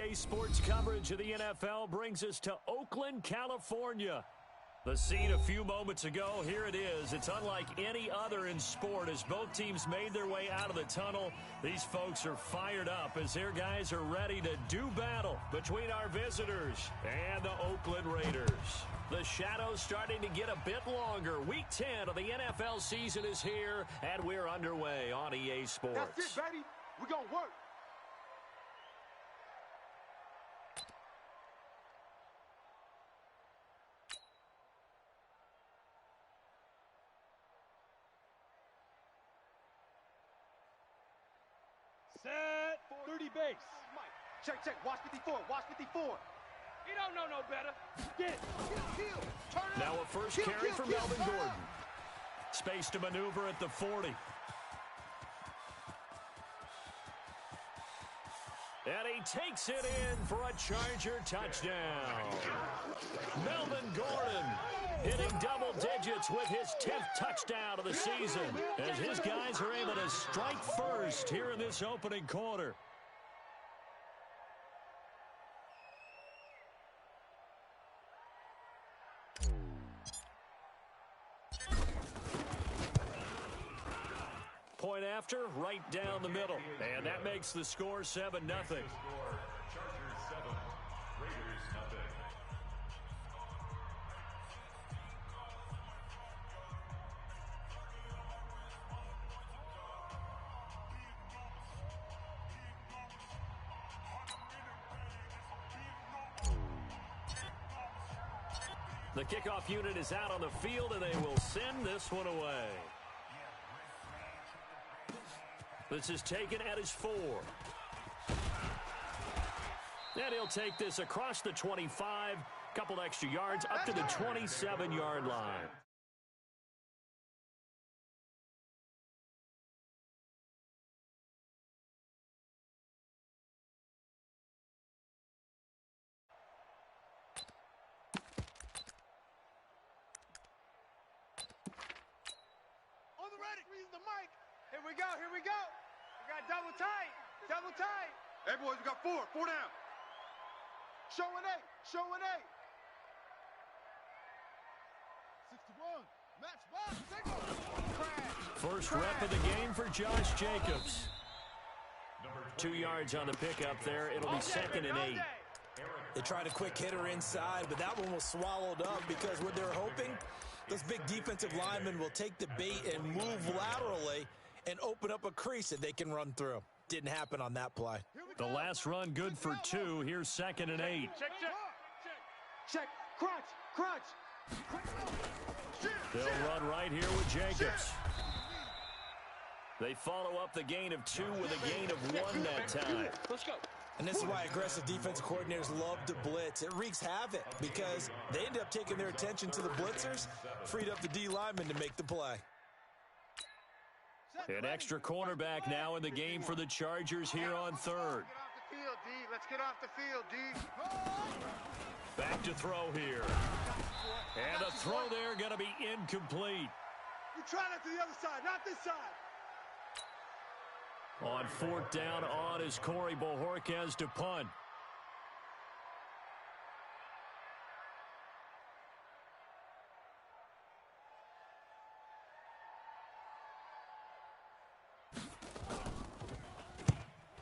EA Sports coverage of the NFL brings us to Oakland, California. The scene a few moments ago, here it is. It's unlike any other in sport as both teams made their way out of the tunnel. These folks are fired up as their guys are ready to do battle between our visitors and the Oakland Raiders. The shadow's starting to get a bit longer. Week 10 of the NFL season is here, and we're underway on EA Sports. That's it, baby. We're going to work. Set 30 base. Check, check. Watch 54. Watch 54. He don't know no better. Get. Turn it now up. a first carry for Melvin Gordon. Space to maneuver at the 40. And he takes it in for a Charger touchdown. Melvin Gordon hitting double digits with his 10th touchdown of the season as his guys are able to strike first here in this opening quarter. Point after, right down the middle. And that makes the score 7-0. Chargers 7, Raiders nothing. The kickoff unit is out on the field, and they will send this one away. This is taken at his 4. And he'll take this across the 25, couple extra yards up to the 27-yard line. On the ready. Squeeze the mic. Here we go. Here we go. We got double tight. Double tight. Hey, boys, we got 4. 4 down. Show an 8. Show an 8. 61. Match box. Crash. First rep of the game for Josh Jacobs. 2 yards on the pickup there. It'll be 2nd and 8. They tried a quick hitter inside, but that one was swallowed up because what they're hoping, those big defensive linemen will take the bait and move laterally and open up a crease that they can run through. Didn't happen on that play. The last run good for 2. Here's 2nd and 8. Check, check. Check. Crunch. Crunch. They'll run right here with Jacobs. They follow up the gain of 2 with a gain of 1 that time. Let's go. And this is why aggressive defensive coordinators love to blitz. It wreaks havoc because they end up taking their attention to the blitzers, freed up the D lineman to make the play. An extra cornerback now in the game for the Chargers here on 3rd. Let's get off the field, D. Back to throw here. And a throw there going to be incomplete. You try that to the other side, not this side. On 4th down on is Corey Bojorquez to punt.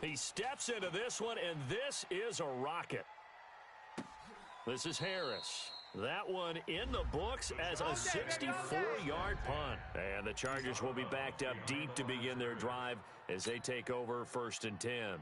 He steps into this one, and this is a rocket. This is Harris. That one in the books as a 64-yard punt. And the Chargers will be backed up deep to begin their drive as they take over 1st and 10.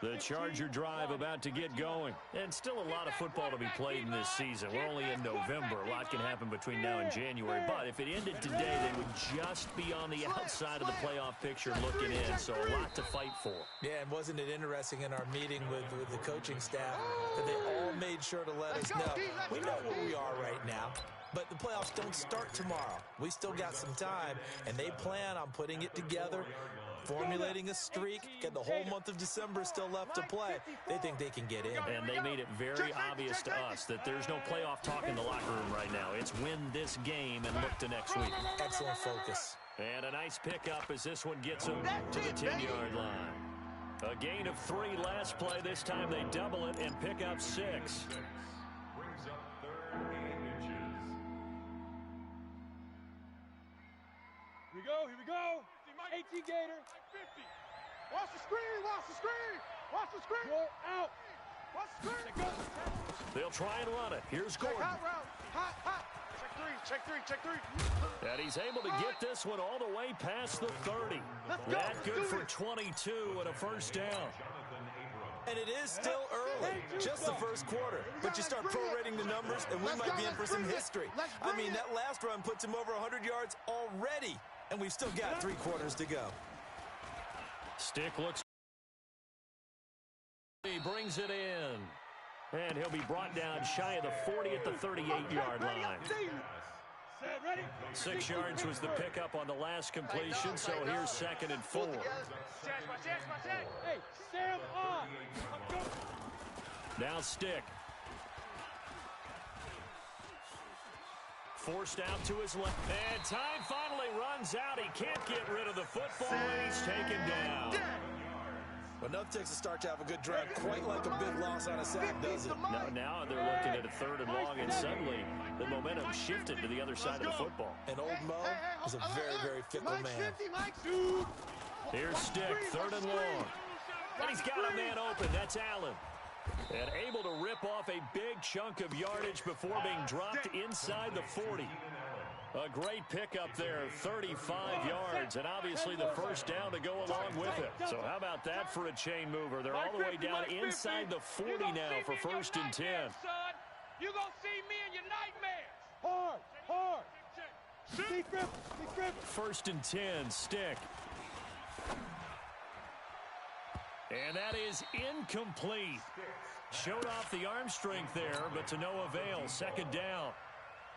The Charger drive about to get going. And still a lot of football to be played in this season. We're only in November. A lot can happen between now and January. But if it ended today, they would just be on the outside of the playoff picture looking in. So a lot to fight for. Yeah, and wasn't it interesting in our meeting with the coaching staff that they all made sure to let us know. We know where we are right now, but the playoffs don't start tomorrow. We still got some time, and they plan on putting it together, formulating a streak, get the whole month of December still left to play. They think they can get in. And they made it very obvious to us that there's no playoff talk in the locker room right now. It's win this game and look to next week. Excellent focus. And a nice pickup as this one gets him to the 10-yard line. A gain of 3 last play. This time they double it and pick up 6. Brings up 3rd and inches. Here we go. 18 Gator. 50. Watch the screen, watch the screen. Watch the screen. Go out. Watch the screen. They'll try and run it. Here's Check Gordon. hot route. Hot, hot. Check 3, check 3. And he's able to get this one all the way past the 30. Let's go. That Let's good do for it. 22 and a first down. And it is still early, just the first quarter. But you start prorating the numbers, and we might be in for some history. I mean, that last run puts him over 100 yards already, and we've still got 3 quarters to go. Stick looks. He brings it in. And he'll be brought down shy of the 40 at the 38-yard line. 6 yards was the pickup on the last completion, so here's 2nd and 4. Hey, Sam on. Now Stick. Forced out to his left. And time finally runs out. He can't get rid of the football, and he's taken down. Well, nothing takes a start to have a good drive quite like a big loss on a sack, does it? Now they're looking at a 3rd and long, and suddenly the momentum shifted to the other side of the football. And old Mo is a very, very fickle man. Here's Stick, 3rd and long. And he's got a man open. That's Allen. And able to rip off a big chunk of yardage before being dropped inside the 40. A great pickup there, 35 yards, and obviously the first down to go along with it. So how about that for a chain mover? They're all the way down inside the 40 now for 1st and 10. You're going to see me in your nightmares. Hard. Deep grip. 1st and 10, Stick. And that is incomplete. Showed off the arm strength there, but to no avail. 2nd down.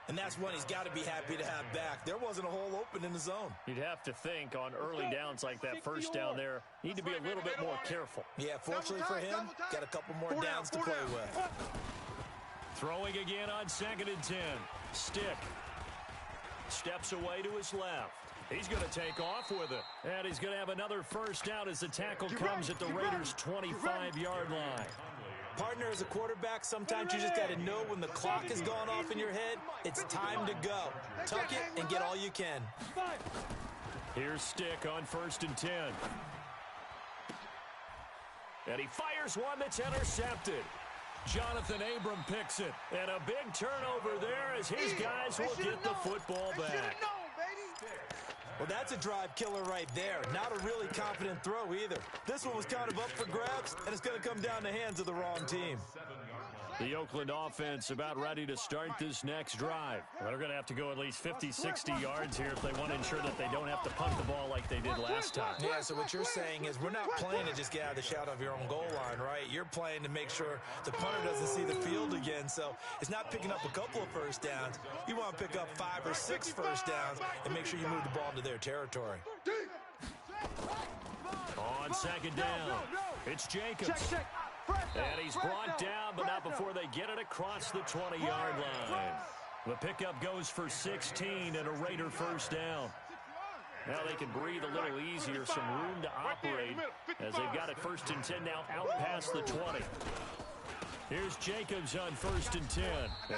And that's one he's got to be happy to have back. There wasn't a hole open in the zone. You'd have to think on early downs like that first down there, need to be a little bit more careful. Yeah, fortunately for him, got a couple more downs to play with. Throwing again on 2nd and 10. Stick. Steps away to his left. He's going to take off with it. And he's going to have another first down as the tackle comes at the Raiders' 25-yard line. Partner, as a quarterback, sometimes you just got to know when the clock has gone off in your head, it's time to go. Tuck it and get all you can. Here's Stick on 1st and 10. And he fires one that's intercepted. Jonathan Abram picks it. And a big turnover there as his guys will get the football back. Well, that's a drive killer right there. Not a really confident throw either. This one was kind of up for grabs, and it's going to come down the hands of the wrong team. The Oakland offense about ready to start this next drive. They're going to have to go at least 50, 60 yards here if they want to ensure that they don't have to punt the ball like they did last time. Yeah, so what you're saying is we're not playing to just get out of the shadow of your own goal line, right? You're playing to make sure the punter doesn't see the field again. So it's not picking up a couple of first downs. You want to pick up 5 or 6 first downs and make sure you move the ball into their territory. On 2nd down, it's Jacobs. And he's brought down, but not before they get it across the 20-yard line. The pickup goes for 16 and a Raider first down. Now they can breathe a little easier, some room to operate as they've got it 1st and 10 now out past the 20. Here's Jacobs on 1st and 10.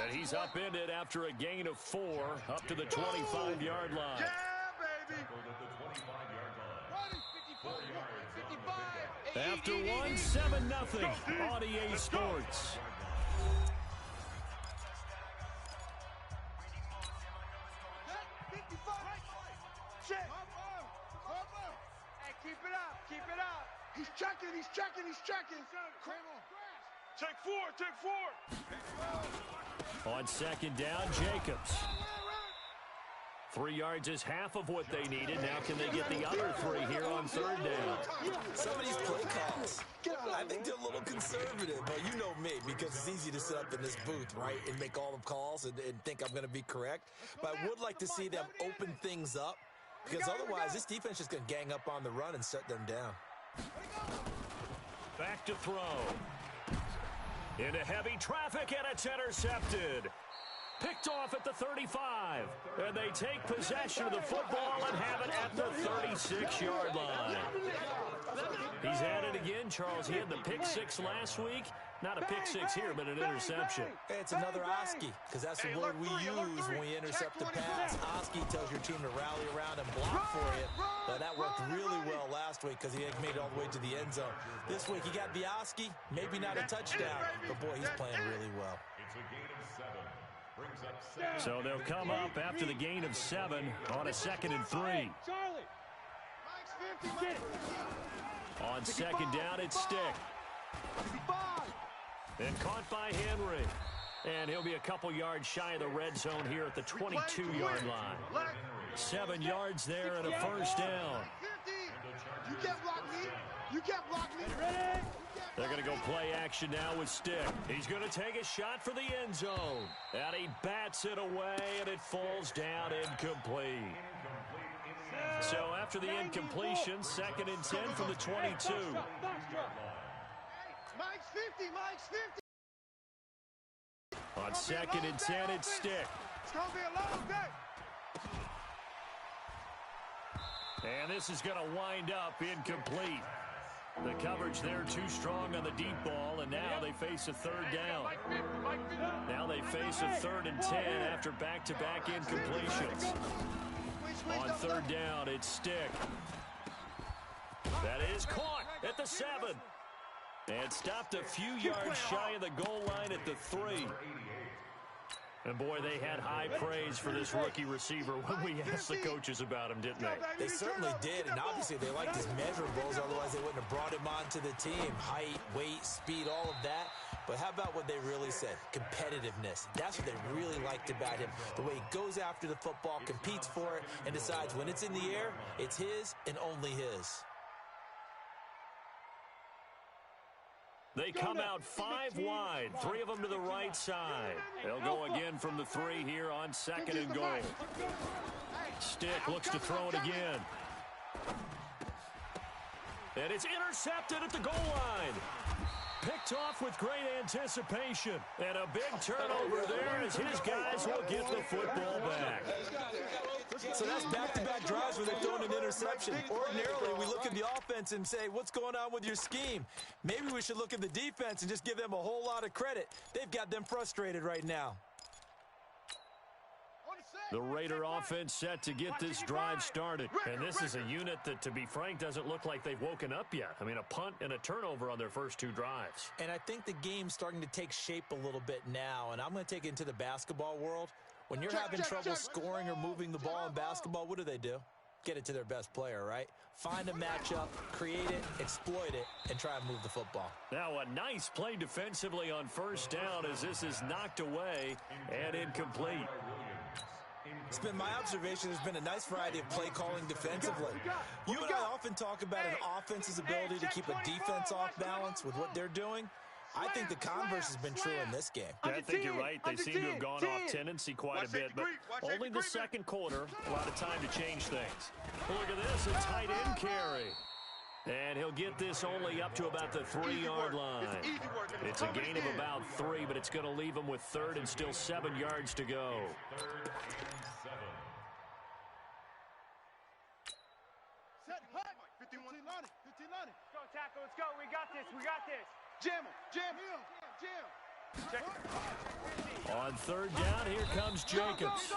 And he's upended after a gain of 4 up to the 25-yard line. Yeah, baby. After 1-7-0 on EA Sports. Hey, keep it up. He's checking. Take four. On 2nd down, Jacobs. 3 yards is half of what they needed. Now can they get the other 3 here on 3rd down? Some of these play calls, I think they're a little conservative. But you know me, because it's easy to sit up in this booth, right, and make all the calls and think I'm going to be correct. But I would like to see them open things up, because otherwise this defense is going to gang up on the run and shut them down. Back to throw. Into heavy traffic, and it's intercepted. Picked off at the 35. And they take possession of the football and have it at the 36-yard line. He's at it again, Charles. He had the pick six last week. Not a pick six here, but an interception. It's another Oski, because that's the word we use when we intercept a pass. Oski tells your team to rally around and block for you. But that worked really well last week because he made it all the way to the end zone. This week he got the Oski, maybe not a touchdown, but boy, he's playing really well. It's a gain of 7. Brings up 7. So they'll come up after the gain of 7 on a 2nd and 3. On 2nd down, it's Stick. And caught by Henry. And he'll be a couple yards shy of the red zone here at the 22-yard line. 7 yards there and a first down. You can't block me. You can't block me. They're going to go play action now with Stick. He's going to take a shot for the end zone. And he bats it away, and it falls down incomplete. So after the incompletion, 2nd and 10 from the 22. Mike's 50. Mike's 50. On 2nd and 10, it's Stick. It's going to be a long day. And this is going to wind up incomplete. The coverage there too strong on the deep ball, and now they face a 3rd down. Now they face a 3rd and 10 after back-to-back incompletions. On 3rd down, it's Stick. That is caught at the 7. And stopped a few yards shy of the goal line at the 3. And, boy, they had high praise for this rookie receiver when we asked the coaches about him, didn't they? They certainly did, and obviously they liked his measurables, otherwise they wouldn't have brought him onto the team. Height, weight, speed, all of that. But how about what they really said? Competitiveness. That's what they really liked about him. The way he goes after the football, competes for it, and decides when it's in the air, it's his and only his. They come out 5 wide, 3 of them to the right side. They'll go again from the 3 here on 2nd and goal. Stick looks to throw it again. And it's intercepted at the goal line. Picked off with great anticipation. And a big turnover there as his guys will get the football back. So that's back-to-back drives where they're throwing an interception. Ordinarily, we look at the offense and say, what's going on with your scheme? Maybe we should look at the defense and just give them a whole lot of credit. They've got them frustrated right now. The Raider offense set to get this drive started. And this is a unit that, to be frank, doesn't look like they've woken up yet. I mean, a punt and a turnover on their first 2 drives. And I think the game's starting to take shape a little bit now. And I'm going to take it into the basketball world. When you're having trouble scoring or moving the ball in basketball, what do? Get it to their best player, right? Find a matchup, create it, exploit it, and try and move the football. Now a nice play defensively on first down as this is knocked away and incomplete. It's been my observation there's been a nice variety of play calling defensively. You and I often talk about an offense's ability to keep a defense off balance with what they're doing. I think the converse has been true in this game. I think you're right. They seem to have gone off tendency quite a bit, but only the second quarter. A lot of time to change things. Look at this, a tight end carry. And he'll get this only up to about the 3-yard line. It's a gain of about 3, but it's going to leave him with 3rd and still 7 yards to go. 3rd and 7. Set, hut. 15-1. 15-1. Go, tackle. Let's go. We got this. We got this. Jam him. Jam him. Jam. On 3rd down, here comes Jacobs.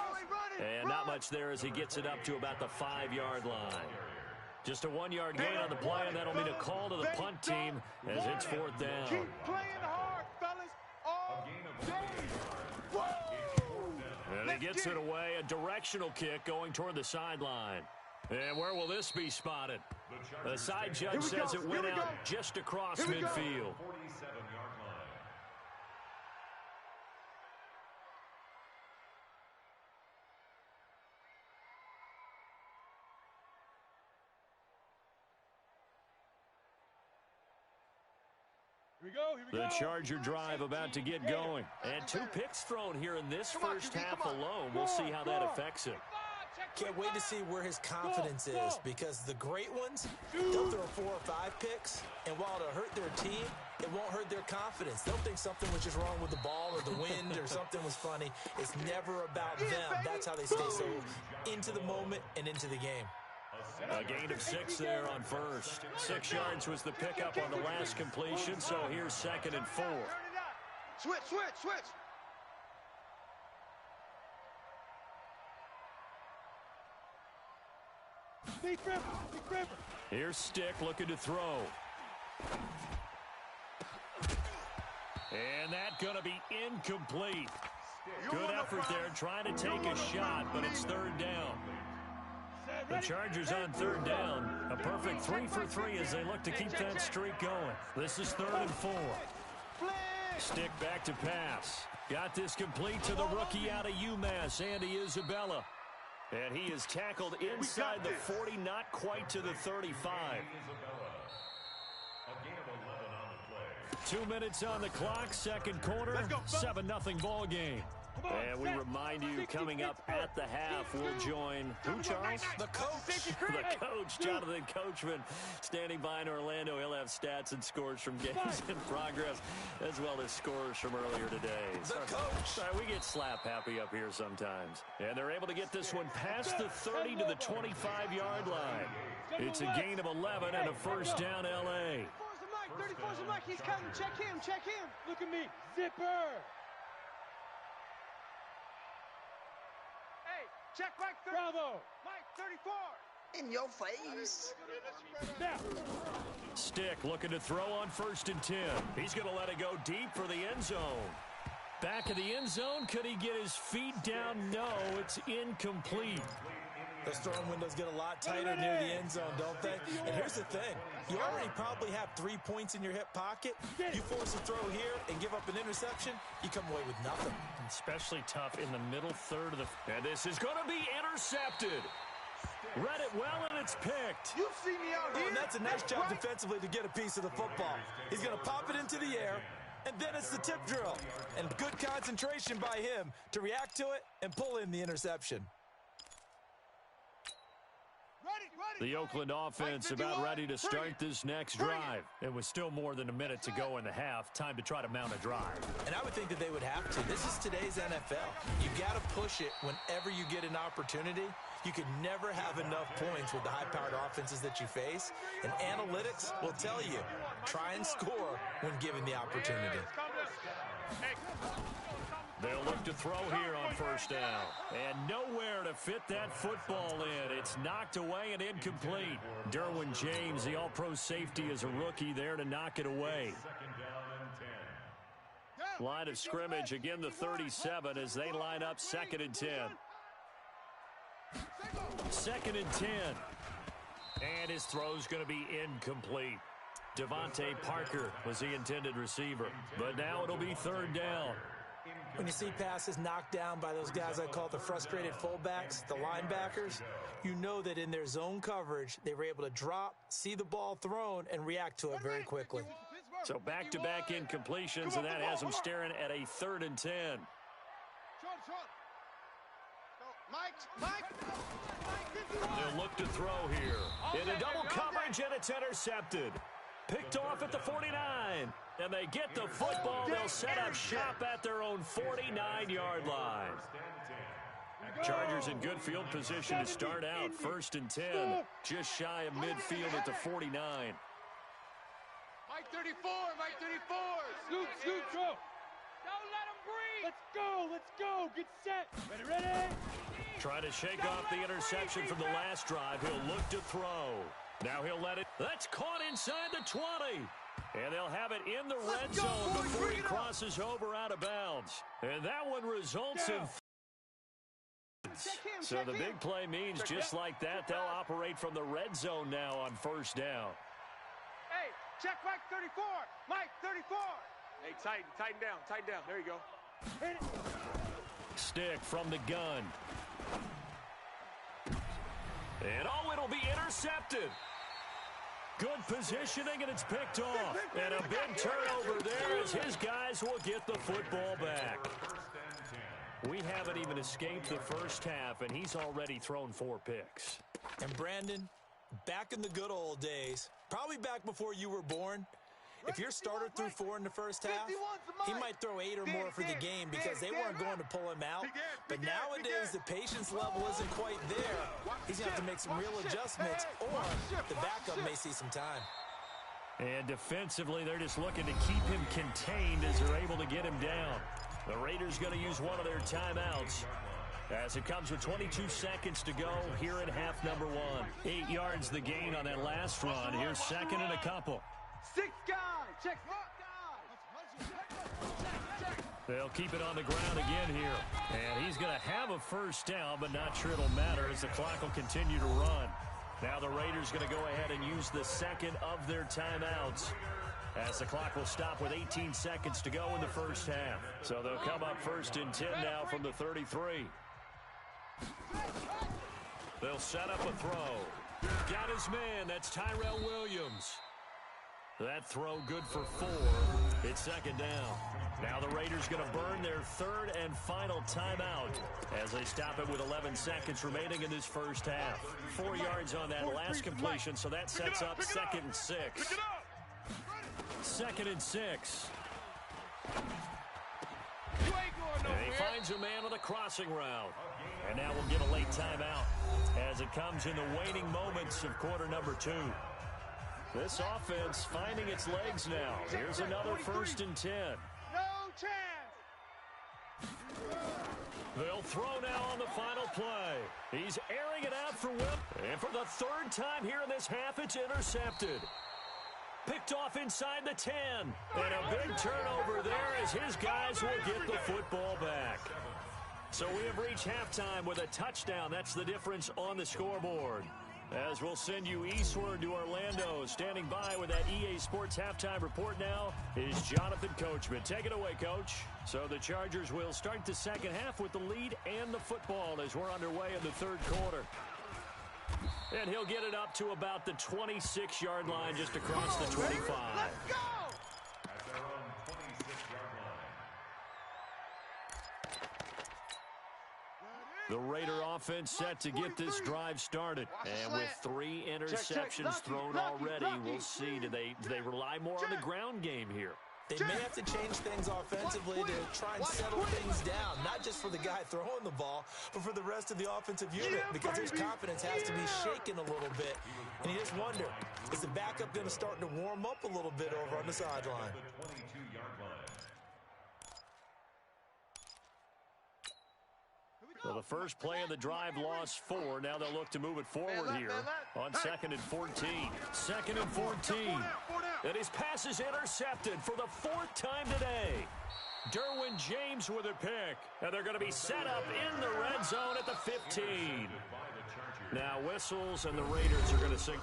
And not much there as he gets it up to about the 5-yard line. Just a 1-yard gain on the play, and that'll mean a call to the punt team as it's 4th down. Keep playing hard, fellas. All day. And he gets it away, a directional kick going toward the sideline. And where will this be spotted? The side judge says it went out just across midfield. 47-yard line. Here we go. Here we go. The Charger drive about to get going. And 2 picks thrown here in this first half alone. We'll see how that affects him. Check Can't wait to see where his confidence is, because the great ones, they'll throw 4 or 5 picks, and while it'll hurt their team, it won't hurt their confidence. They'll think something was just wrong with the ball or the wind or something was funny. It's never about them. That's how they stay so into the moment and into the game. A gain of 6 there on first. 6 yards was the pickup on the last completion, so here's 2nd and 4. Switch, switch, switch. Big ripper. Here's Stick looking to throw. And that's going to be incomplete. Good effort there trying to take a shot, but it's 3rd down. The Chargers on 3rd down. A perfect 3 for 3 as they look to keep that streak going. This is 3rd and 4. Stick back to pass. Got this complete to the rookie out of UMass, Andy Isabella. And he is tackled inside the 40, not quite to the 35. 2 minutes on the clock, 2nd quarter, 7-0 ball game. And we remind you, coming up at the half, we'll join who, Charles? The coach. The coach, Jonathan Coachman, standing by in Orlando. He'll have stats and scores from games in progress, as well as scores from earlier today. The coach. Sorry, we get slap happy up here sometimes. And they're able to get this one past the 30 to the 25-yard line. It's a gain of 11 and a 1st down, L.A. 34's the Mike. He's coming. Check him. Look at me. Zipper. Check Mike 30. Bravo. Mike 34. In your face. Now. Stick looking to throw on 1st and 10. He's going to let it go deep for the end zone. Back of the end zone. Could he get his feet down? No, it's incomplete. Those throwing windows get a lot tighter near the end zone, don't they? And here's the thing. You already probably have 3 points in your hip pocket. You force a throw here and give up an interception, you come away with nothing. Especially tough in the middle third of the... And this is going to be intercepted. Read it well, and it's picked. You see me out here. And that's a nice job defensively to get a piece of the football. He's going to pop it into the air, and then it's the tip drill. And good concentration by him to react to it and pull in the interception. The Oakland offense about ready to start this next drive. It was still more than a minute to go in the half. Time to try to mount a drive. And I would think that they would have to. This is today's NFL. You got to push it whenever you get an opportunity. You can never have enough points with the high-powered offenses that you face. And analytics will tell you, try and score when given the opportunity. They'll look to throw here on 1st down. And nowhere to fit that football in. It's knocked away and incomplete. Derwin James, the all-pro safety, is a rookie there to knock it away. Line of scrimmage, again the 37 as they line up 2nd and 10. 2nd and 10. And his throw's going to be incomplete. Devontae Parker was the intended receiver. But now it'll be 3rd down. When you see passes knocked down by those guys I call the frustrated fullbacks, the linebackers, you know that in their zone coverage, they were able to drop, see the ball thrown, and react to it very quickly. So back-to-back incompletions, and that has them staring at a 3rd and 10. They'll look to throw here. In a double coverage, and it's intercepted. Picked off at the 49. And they get the football. They'll set up shop at their own 49-yard line. Chargers in good field position to start out. 1st and 10. Just shy of midfield at the 49. Mike 34. Mike 34. Scoop, go. Don't let him breathe. Let's go. Get set. Ready. Try to shake off the interception from the last drive. He'll look to throw. Now he'll let it. That's caught inside the 20. And they'll have it in the red zone before he crosses over out of bounds. And that one results in... So the big play means just like that, they'll operate from the red zone now on 1st down. Hey, check Mike 34. Mike 34. Hey, tighten down. There you go. Hit it. Stick from the gun. And it'll be intercepted. Good positioning, and it's picked off. And a big turnover there as his guys will get the football back. We haven't even escaped the first half, and he's already thrown 4 picks. And Brandon, back in the good old days, probably back before you were born, if your starter threw 4 in the first half, he might throw 8 or more for the game because they weren't going to pull him out. But nowadays, the patience level isn't quite there. He's going to have to make some real adjustments, or the backup may see some time. And defensively, they're just looking to keep him contained as they're able to get him down. The Raiders going to use one of their timeouts as it comes with 22 seconds to go here in half number 1. 8 yards the gain on that last run. Here's second and a couple. 6 guys. Check 6 guys. They'll keep it on the ground again here. And he's going to have a first down, but not sure it'll matter as the clock will continue to run. Now the Raiders going to go ahead and use the second of their timeouts as the clock will stop with 18 seconds to go in the first half. So they'll come up first and 10 now from the 33. They'll set up a throw. Got his man. That's Tyrell Williams. That throw good for 4. It's second down. Now the Raiders going to burn their third and final timeout as they stop it with 11 seconds remaining in this first half. 4 yards on that last completion, so that sets up second and 6. Second and 6. And he finds a man on the crossing route. And now we'll get a late timeout as it comes in the waning moments of quarter number 2. This offense finding its legs now. Here's another first and 10. No chance. They'll throw now on the final play. He's airing it out for Will. And for the 3rd time here in this half, it's intercepted. Picked off inside the 10. And a big turnover there as his guys will get the football back. So we have reached halftime with a touchdown. That's the difference on the scoreboard. As we'll send you eastward to Orlando. Standing by with that EA Sports halftime report now is Jonathan Coachman. Take it away, Coach. So the Chargers will start the second half with the lead and the football as we're underway in the 3rd quarter. And he'll get it up to about the 26-yard line just across the 25. Let's go. At their own 26-yard line. The Raider offense set to get this drive started. And with 3 interceptions thrown already, we'll see. Do they rely more on the ground game here? They may have to change things offensively to try and settle things down, not just for the guy throwing the ball, but for the rest of the offensive unit, because his confidence has to be shaken a little bit. And you just wonder, is the backup going to start to warm up a little bit over on the sideline? The 22-yard line. So the first play of the drive lost 4. Now they'll look to move it forward here on second and 14. Second and 14. And his pass is intercepted for the 4th time today. Derwin James with a pick. And they're going to be set up in the red zone at the 15. Now whistles and the Raiders are going to sing.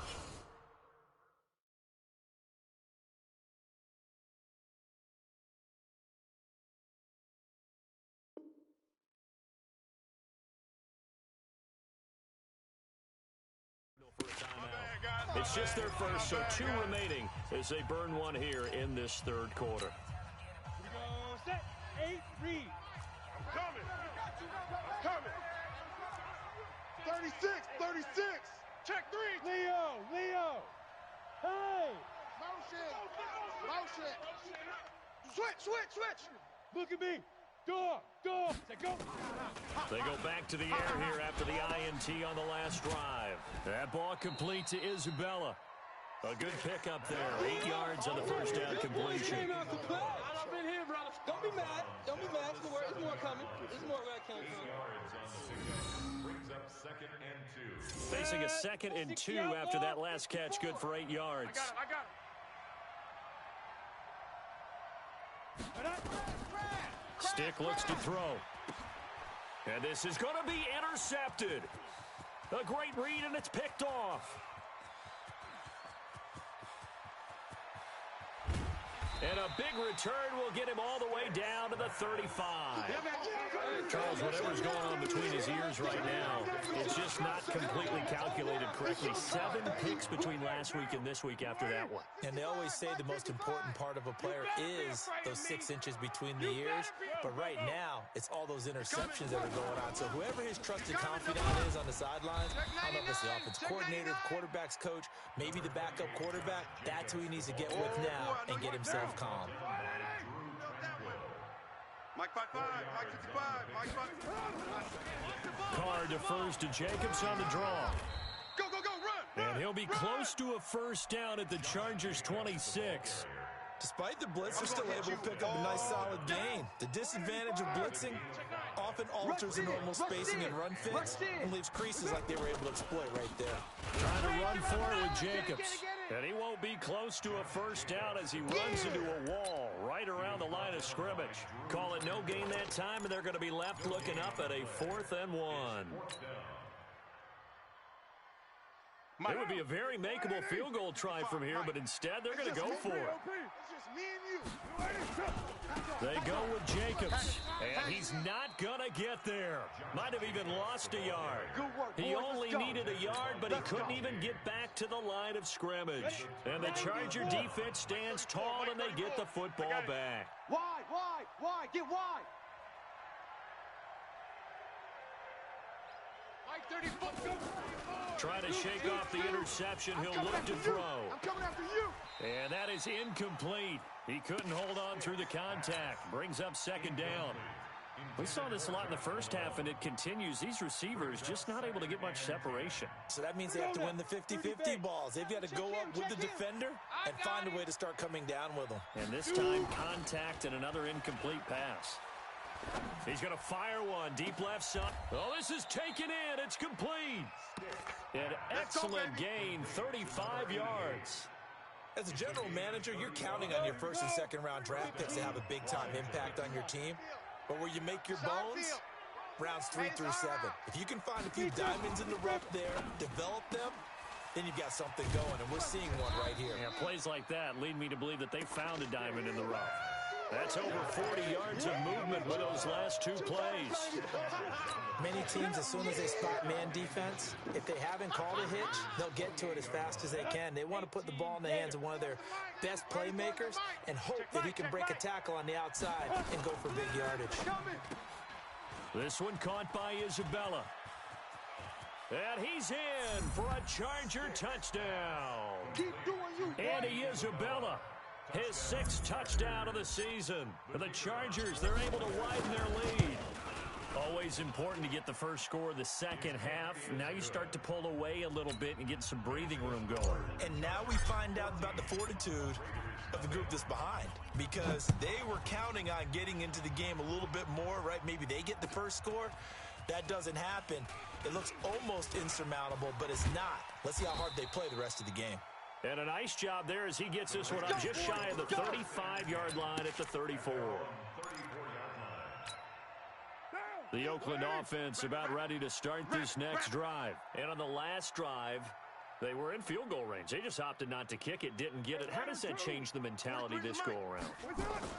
It's just their first, so 2 remaining as they burn one here in this 3rd quarter. Here we go. Set. 8. Read. I'm coming. I'm coming. 36. 36. Check 3. Leo. Hey. Motion. Switch. Look at me. Dog. Say go. They go back to the air here after the INT on the last drive. That ball complete to Isabella. A good pickup there. 8 yards on the first down completion. I've been here, brother. Don't be mad. There's more coming. There's more where I come 6 from. yards on the pickup. Brings up second and 2. Facing a second and 2 after that last catch. Good for 8 yards. I got it. Stick looks to throw. And this is going to be intercepted. A great read, and it's picked off. And a big return will get him all the way down to the 35. Charles, whatever's going on between his ears right now, it's just not completely calculated correctly. 7 picks between last week and this week after that one. And they always say the most important part of a player is those 6 inches between the ears. But right now, it's all those interceptions that are going on. So whoever his trusted confidant is on the sidelines, I don't know if it's the offensive coordinator, the quarterback's coach, maybe the backup quarterback, that's who he needs to get with now and get himself calm. Mike 5-5, Mike 55, Mike 5. Carr defers to Jacobs on the draw. Go, go, go, run! And he'll be close to a first down at the Chargers' 26. Despite the blitz, they're still able to pick up a nice solid gain. The disadvantage of blitzing often alters the normal spacing and run fits and leaves creases like they were able to exploit right there. Trying to run for it with Jacobs. And he won't be close to a first down as he runs into a wall right around the line of scrimmage. Call it no gain that time, and they're going to be left looking up at a 4th and 1. It would be a very makeable field goal try from here, but instead they're going to go for it. They go with Jacobs, and he's not going to get there. Might have even lost a yard. He only needed a yard, but he couldn't even get back to the line of scrimmage. And the Charger defense stands tall, and they get the football back. Wide, get wide. Mike 34. Trying to shake off the interception. He'll look to throw. I'm coming after you. And that is incomplete. He couldn't hold on through the contact. Brings up 2nd down. We saw this a lot in the first half, and it continues. These receivers just not able to get much separation. So that means they have to win the 50-50 balls. They've got to go up with the defender and find a way to start coming down with them. And this time, contact and another incomplete pass. He's going to fire one. Deep left side. Oh, this is taken in. It's complete. An excellent gain, 35 yards. As a general manager, you're counting on your 1st and 2nd round draft picks to have a big-time impact on your team. But where you make your bones, rounds 3 through 7. If you can find a few diamonds in the rough there, develop them, then you've got something going, and we're seeing one right here. Yeah, plays like that lead me to believe that they found a diamond in the rough. That's over 40 yards of movement with those last 2 plays. Many teams, as soon as they spot man defense, if they haven't called a hitch, they'll get to it as fast as they can. They want to put the ball in the hands of one of their best playmakers and hope that he can break a tackle on the outside and go for big yardage. This one caught by Isabella. And he's in for a Charger touchdown. Andy Isabella. His 6th touchdown of the season. The Chargers, they're able to widen their lead. Always important to get the first score of the second half. Now you start to pull away a little bit and get some breathing room going. And now we find out about the fortitude of the group that's behind, because they were counting on getting into the game a little bit more, right? Maybe they get the first score. That doesn't happen. It looks almost insurmountable, but it's not. Let's see how hard they play the rest of the game. And a nice job there as he gets this one up just shy of the 35-yard line at the 34. The Oakland offense about ready to start this next drive. And on the last drive, they were in field goal range. They just opted not to kick it, didn't get it. How does that change the mentality this go-around?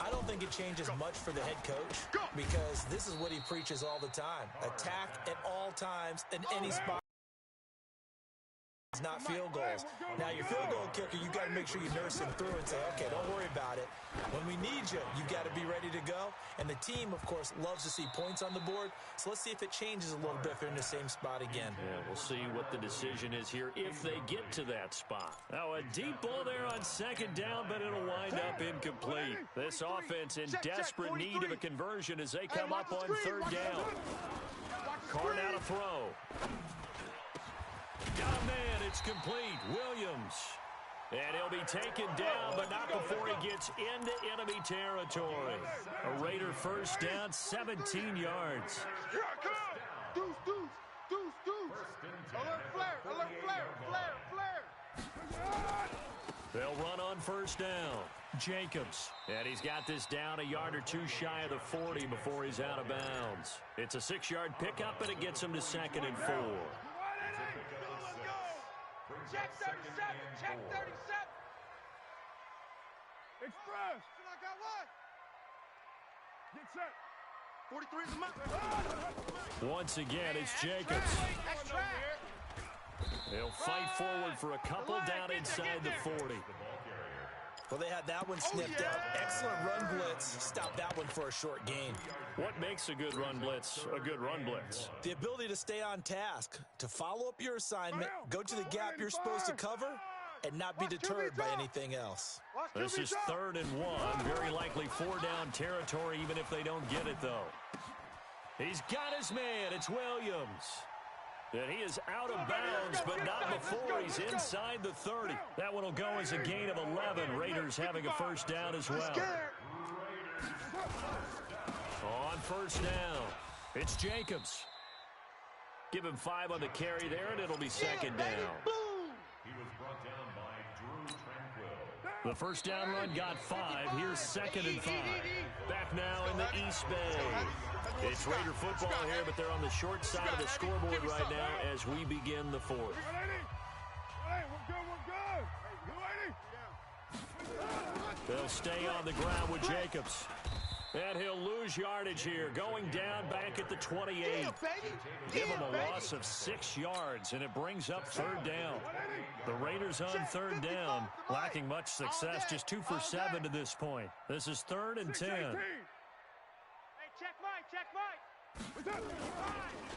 I don't think it changes much for the head coach, because this is what he preaches all the time. Attack at all times in any spot. It's not field goals. Now, your field goal kicker, you got to make sure you nurse him through and say, okay, don't worry about it. When we need you, you got to be ready to go. And the team, of course, loves to see points on the board. So let's see if it changes a little bit if they're in the same spot again. Yeah, we'll see what the decision is here if they get to that spot. Now, a deep ball there on 2nd down, but it'll wind up incomplete. This offense in desperate need of a conversion as they come up on 3rd down. Carr now to throw. Got a man, it's complete. Williams. And he'll be taken down, but not before he gets into enemy territory. A Raider first down, 17 yards. Here I come! Deuce! Alert flare! They'll run on 1st down. Jacobs. And he's got this down a yard or 2 shy of the 40 before he's out of bounds. It's a 6-yard pickup, and it gets him to 2nd and 4. Check 37, check 37. Express. I got one. Get set. 43 is a month. Once again, it's Jacobs. That's track. He'll fight forward for a couple down inside the 40. Well, they had that one sniffed out. Excellent run blitz. Stop that one for a short gain. What makes a good run blitz a good run blitz? The ability to stay on task, to follow up your assignment, go to the gap you're supposed to cover, and not be deterred by anything else. This is 3rd and 1. Very likely 4-down territory, even if they don't get it, though. He's got his man. It's Williams. And he is out of bounds, but not before he's inside the 30. That one will go as a gain of 11. Raiders having a first down as well. On first down, it's Jacobs. Give him 5 on the carry there, and it'll be 2nd down. He was brought down by Drew Tranquill. The first down run got 5. Here's 2nd and 5. Back now in the East Bay. It's Raider football here, but they're on the short side of the scoreboard right now as we begin the 4th. Hey, we're good. They'll stay on the ground with Jacobs. And he'll lose yardage here, going down back at the 28. Give him a loss of 6 yards, and it brings up 3rd down. The Raiders on 3rd down, lacking much success, just 2 for 7 to this point. This is 3rd and 10. Hey, check Mike.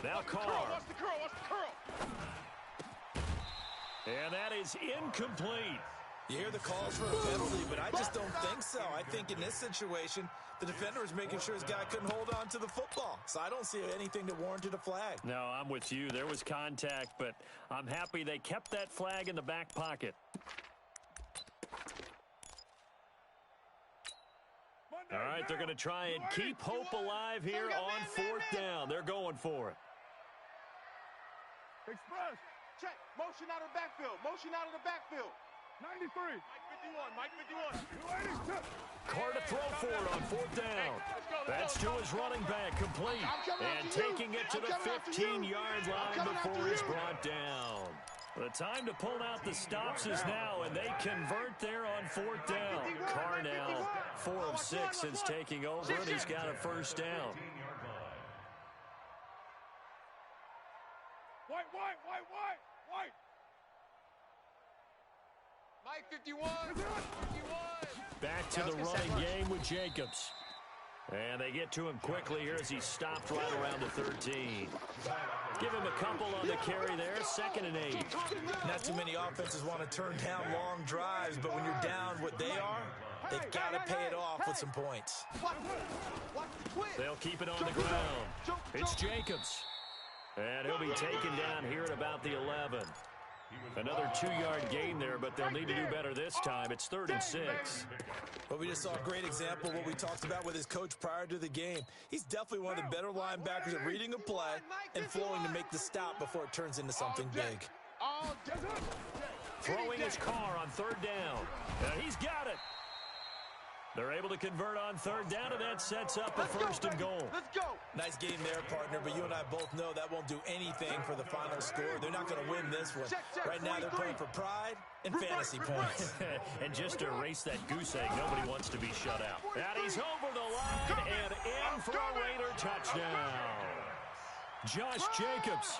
Now Carr. Watch the curl. And that is incomplete. You hear the calls for a penalty, but I just don't think so. I think in this situation, the defender was making sure his guy couldn't hold on to the football. So I don't see anything that warranted a flag. No, I'm with you. There was contact, but I'm happy they kept that flag in the back pocket. All right, they're going to try and keep hope alive here on 4th down. They're going for it. Express. Check. Motion out of the backfield. 93. Mike 51. Carr to throw for it on 4th down. That's to his running back, complete. And taking it to the 15-yard line before he's brought down. The time to pull out the stops is now, and they convert there on 4th down. Carr now 4 of 6 since taking over, and he's got a first down. White. Mike 51. Back to the running game with Jacobs. And they get to him quickly here as he stopped right around the 13. Give him a couple on the carry there, 2nd and 8. Not too many offenses want to turn down long drives, but when you're down what they are, they've got to pay it off with some points. They'll keep it on the ground. It's Jacobs. And he'll be taken down here at about the 11. Another 2-yard gain there, but they'll need to do better this time. It's 3rd and 6. Well, we just saw a great example of what we talked about with his coach prior to the game. He's definitely one of the better linebackers at reading a play and flowing to make the stop before it turns into something big. Throwing his Carr on 3rd down. And he's got it. They're able to convert on 3rd down, and that sets up a 1st and goal. Let's go. Nice game there, partner, but you and I both know that won't do anything for the final score. They're not going to win this one. Right now, they're playing for pride and fantasy points. And just to erase that goose egg, nobody wants to be shut out. And he's over the line and in for a Raider touchdown. Josh Jacobs,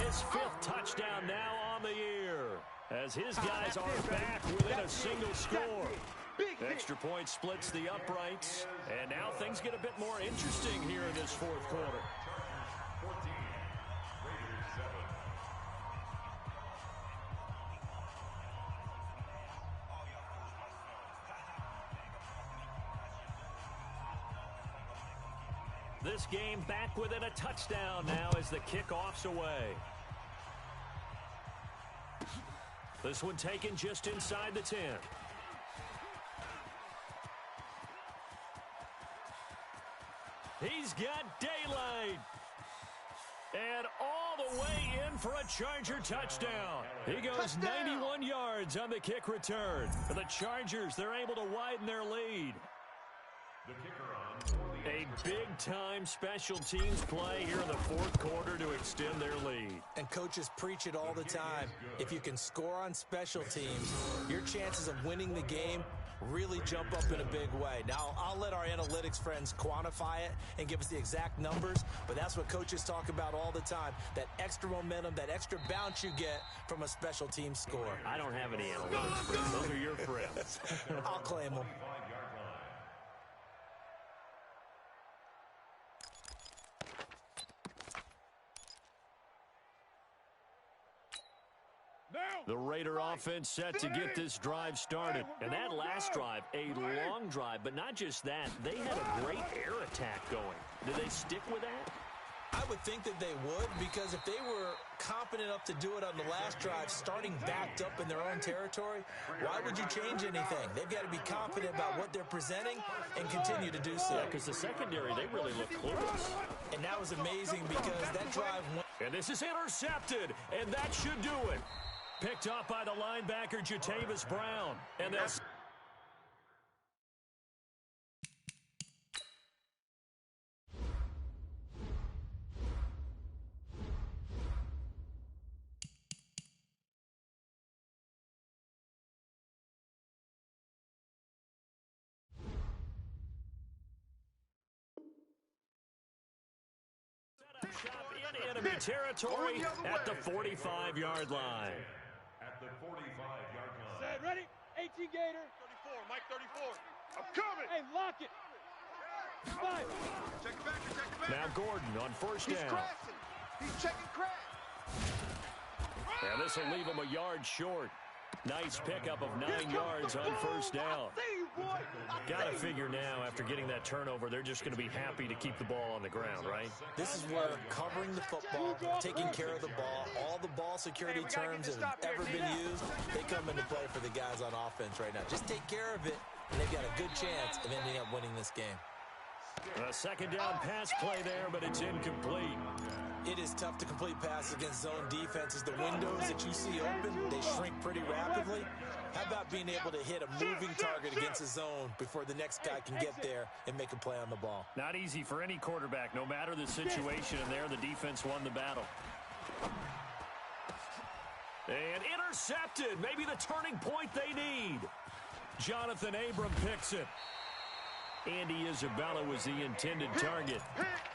his 5th touchdown now on the year, as his guys are back within a single score. Extra point splits the uprights, and now things get a bit more interesting here in this 4th quarter. 14, Raiders 7. This game back within a touchdown now as the kickoff's away. This one taken just inside the 10. He's got daylight. And all the way in for a Charger touchdown. He goes 91 yards on the kick return. For the Chargers, they're able to widen their lead. The kicker on A big-time special teams play here in the 4th quarter to extend their lead. And coaches preach it all the time. If you can score on special teams, your chances of winning the game really jump up in a big way. Now, I'll let our analytics friends quantify it and give us the exact numbers, but that's what coaches talk about all the time, that extra momentum, that extra bounce you get from a special team score. I don't have any analytics friends. Those are your friends. I'll claim them. The Raider offense set to get this drive started. And that last drive, a long drive, but not just that. They had a great air attack going. Did they stick with that? I would think that they would, because if they were confident enough to do it on the last drive, starting backed up in their own territory, why would you change anything? They've got to be confident about what they're presenting and continue to do so. Yeah, because the secondary, they really look clueless. And that was amazing because that drive went. And this is intercepted, and that should do it. Picked up by the linebacker, Jatavis Brown. And they'll... Shot in enemy territory at the 45-yard line. At the 45-yard line. Set, ready? 18 Gator. 34, Mike 34. I'm coming. Hey, lock it. 5. Check it back, check it back. Now Gordon on first He's down. crashing. He's checking crash. And this will leave him a yard short. Nice pickup of 9 yards on first down. Got to figure now, after getting that turnover, they're just going to be happy to keep the ball on the ground, right? This is where covering the football, taking care of the ball, all the ball security terms that have ever been used, they come into play for the guys on offense right now. Just take care of it, and they've got a good chance of ending up winning this game. A second down pass play there, but it's incomplete. It is tough to complete passes against zone defenses. The windows that you see open, they shrink pretty rapidly. How about being able to hit a moving target against a zone before the next guy can get there and make a play on the ball? Not easy for any quarterback, no matter the situation, and there the defense won the battle. And intercepted, maybe the turning point they need. Jonathan Abram picks it. Andy Isabella was the intended target.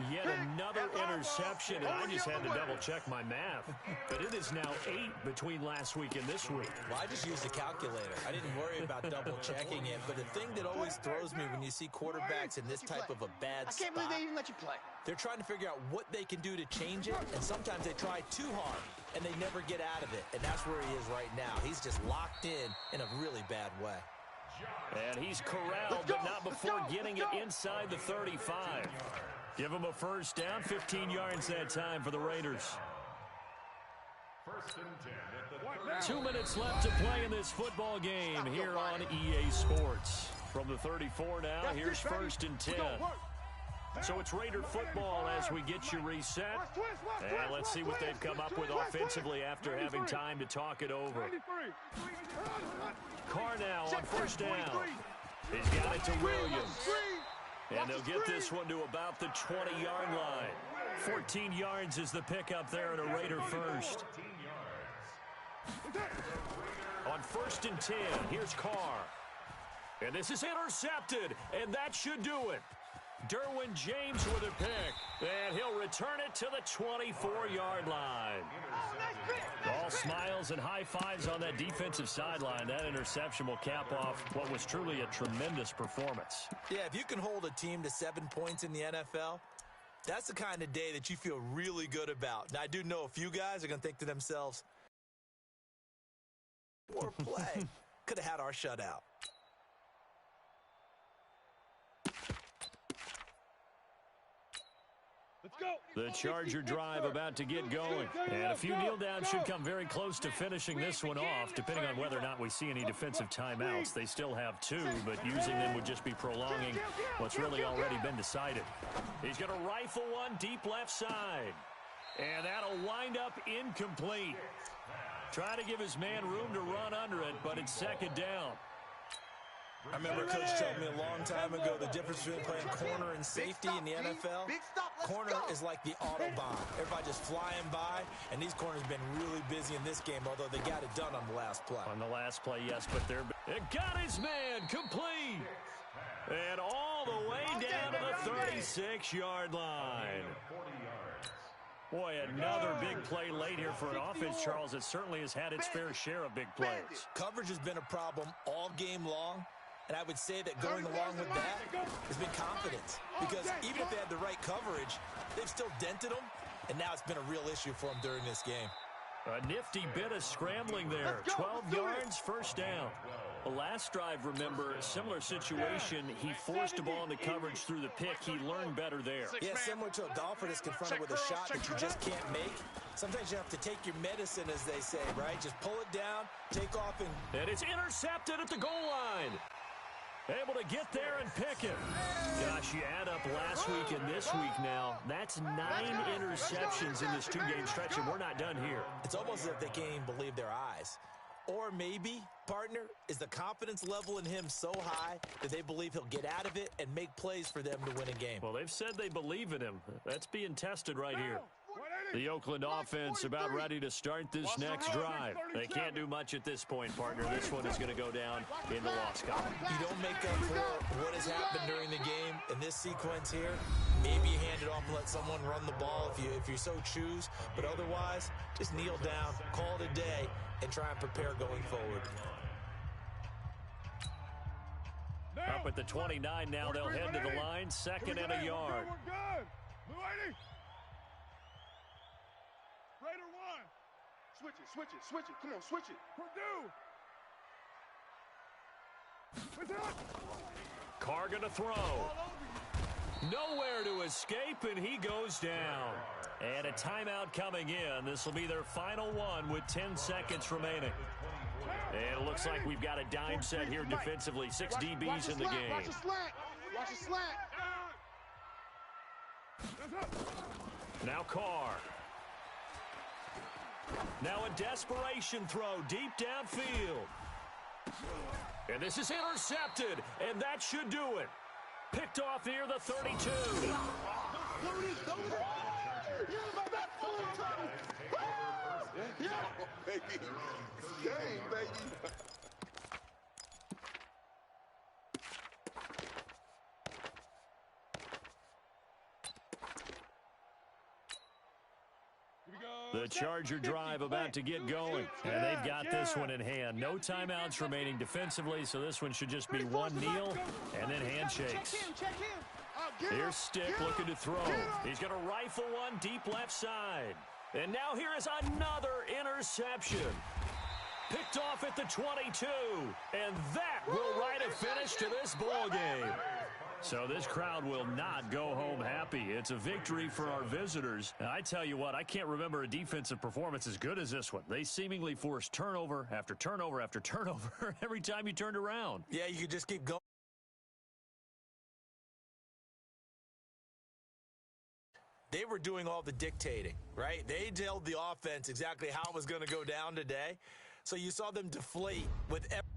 Yet another interception, and I just had to double-check my math. But it is now 8 between last week and this week. Well, I just used a calculator. I didn't worry about double-checking it. But the thing that always throws me when you see quarterbacks in this type of a bad spot, I can't believe they even let you play. They're trying to figure out what they can do to change it, and sometimes they try too hard, and they never get out of it. And that's where he is right now. He's just locked in a really bad way. And he's corralled, but not before getting it inside the 35. Give him a first down, 15 yards that time for the Raiders. First and 10 at the 2 minutes left to play in this football game here on EA Sports. From the 34 now, here's first and 10. So it's Raider football as we get you reset. And let's see what they've come up with offensively after having time to talk it over. Carr now on first down. He's got it to Williams. And they'll get this one to about the 20-yard line. 14 yards is the pickup there at a Raider first. On first and 10, here's Carr. And this is intercepted, and that should do it. Derwin James with a pick, and he'll return it to the 24-yard line. All smiles and high fives on that defensive sideline. That interception will cap off what was truly a tremendous performance. Yeah, if you can hold a team to 7 points in the NFL, that's the kind of day that you feel really good about. Now, I do know a few guys are going to think to themselves, more play. Could have had our shutout. The Charger drive about to get going. And a few kneel downs should come very close to finishing this one off, depending on whether or not we see any defensive timeouts. They still have 2, but using them would just be prolonging what's really already been decided. He's going to rifle one deep left side. And that'll wind up incomplete. Try to give his man room to run under it, but it's second down. I remember Coach told me a long time ago the difference between playing corner and safety in the NFL. Corner is like the Autobahn. Everybody just flying by, and these corners have been really busy in this game, although they got it done on the last play. On the last play, yes, but they're It got his man complete. And all the way down to the 36-yard line. Boy, another big play late here for an offense, Charles, that certainly has had its fair share of big plays. Coverage has been a problem all game long, and I would say that going along with that has been confidence. Because even if they had the right coverage, they've still dented them, and now it's been a real issue for them during this game. A nifty bit of scrambling there. 12 yards, first down. The last drive, remember, similar situation. He forced a ball into coverage through the pick. He learned better there. Yeah, similar to a golfer that's confronted with a shot that you just can't make. Sometimes you have to take your medicine, as they say, right? Just pull it down, take off, and it's intercepted at the goal line. Able to get there and pick it. Gosh, you add up last week and this week now. That's 9 interceptions in this two-game stretch, and we're not done here. It's almost as if they can't even believe their eyes. Or maybe, partner, is the confidence level in him so high that they believe he'll get out of it and make plays for them to win a game. Well, they've said they believe in him. That's being tested right here. The Oakland offense about ready to start this next drive. They can't do much at this point, partner. This one is going to go down in the loss column. You don't make up for what has happened during the game in this sequence here. Maybe you hand it off and let someone run the ball if you so choose. But otherwise, just kneel down, call it a day, and try and prepare going forward. Up at the 29 now, they'll head to the line, second and a yard. We're good. Blue 80. Raider 1. Switch it. Come on, switch it. Purdue. Carr gonna throw. Nowhere to escape, and he goes down. And a timeout coming in. This will be their final one with 10 seconds remaining. And it looks like we've got a dime set here defensively. 6 DBs in the game. Watch the slant. Watch the slant. Now Carr. Now a desperation throw deep downfield. And this is intercepted, and that should do it. Picked off near the 32. Yeah, baby. Game, baby. The Charger drive about to get going, and they've got this one in hand. No timeouts remaining defensively, so this one should just be one kneel and then handshakes. Here's Stick looking to throw. He's going to rifle one deep left side. And now here is another interception. Picked off at the 22, and that will write a finish to this ball game. So this crowd will not go home happy. It's a victory for our visitors. And I tell you what, I can't remember a defensive performance as good as this one. They seemingly forced turnover after turnover after turnover every time you turned around. Yeah, you could just keep going. They were doing all the dictating, right? They told the offense exactly how it was going to go down today. So you saw them deflate with every